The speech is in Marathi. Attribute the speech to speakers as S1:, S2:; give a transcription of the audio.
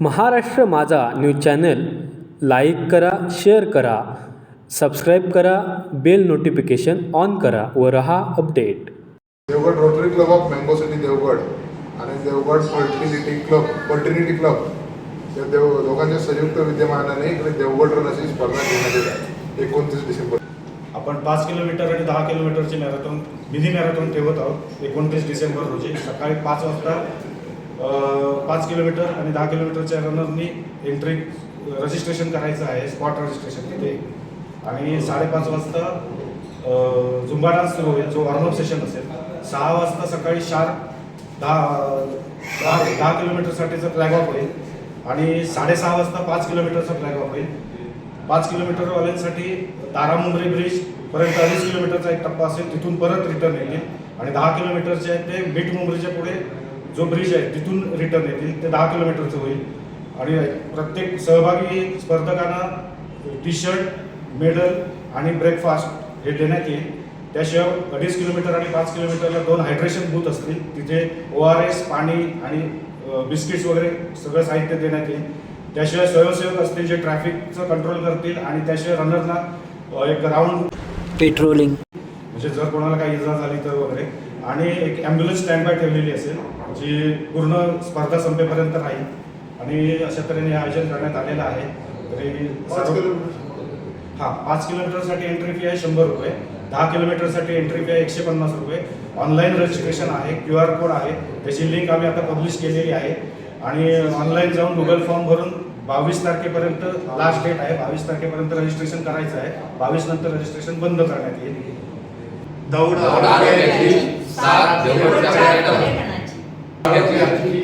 S1: महाराष्ट्र माझा न्यूज चॅनल लाईक करा, शेअर करा, सबस्क्राईब करा, बेल नोटिफिकेशन ऑन करा व रहा update.
S2: Devgad rotary club of mango city Devgad आणि देवगड फर्टिलिटी क्लब या दोघांच्या संयुक्त विद्यमानाने इकडे देवगड रन अशी स्पर्धा घेण्यात येत आहे 29 डिसेंबर.
S3: आपण 5 किलोमीटर आणि 10 किलोमीटरची मॅरेथॉन मिनी मॅरेथॉन ठेवत आहोत 29 डिसेंबर रोजी सकाळी 5 वाजता. 5 किलोमीटर आणि 10 किलोमीटरच्या रनरनी एंट्री रजिस्ट्रेशन करायचं आहे, स्पॉट रजिस्ट्रेशन तिथे. आणि 5:30 वाजता झुंबा डान्स सुरू होईल, जो वॉर्मअप सेशन असेल. 6 वाजता सकाळी शार्प 10 किलोमीटरसाठीचं फ्लॅग ऑफ होईल आणि 6:30 वाजता 5 किलोमीटरचा फ्लॅग ऑफ होईल. 5 किलोमीटरवाल्यांसाठी तारामुंबरी ब्रिज पर्यंत 2.5 किलोमीटरचा एक टप्पा असेल, तिथून परत रिटर्न येतील. आणि 10 किलोमीटरचे आहे ते बीट मुंबरीच्या पुढे जो ब्रिज आहे तिथून रिटर्न येतील, ते 10 किलोमीटरचं होईल. आणि प्रत्येक सहभागी स्पर्धकांना टी शर्ट, मेडल आणि ब्रेकफास्ट हे देण्यात येईल. त्याशिवाय 2.5 किलोमीटर आणि 5 किलोमीटरला 2 हायड्रेशन बूथ असतील, तिथे ORS, पाणी आणि बिस्किट्स वगैरे सगळं साहित्य देण्यात येईल. त्याशिवाय स्वयंसेवक असतील जे ट्रॅफिकचं कंट्रोल करतील. आणि त्याशिवाय रनरना एक राऊंड
S1: पेट्रोलिंग
S3: म्हणजे जर कोणाला काही इजा झाली तर वगैरे. आणि एक ॲम्ब्युलन्स स्टँड बाय ठेवलेली असेल जी पूर्ण स्पर्धा संपेपर्यंत राहील. आणि अशा तऱ्हेने आयोजन करण्यात आलेलं आहे. तरी 5 किलोमीटरसाठी एंट्री फी आहे 100 रुपये, 10 किलोमीटरसाठी एंट्री फी आहे 150 रुपये. ऑनलाईन रजिस्ट्रेशन आहे, QR कोड आहे, त्याची लिंक आम्ही आता पब्लिश केलेली आहे. आणि ऑनलाईन जाऊन गुगल फॉर्म भरून 22 तारखेपर्यंत लास्ट डेट आहे. 22 तारखेपर्यंत रजिस्ट्रेशन करायचं आहे. 22 नंतर रजिस्ट्रेशन बंद करण्यात येईल.
S4: दौड आरोग्याची साथ देवगडच्या पर्यटनाची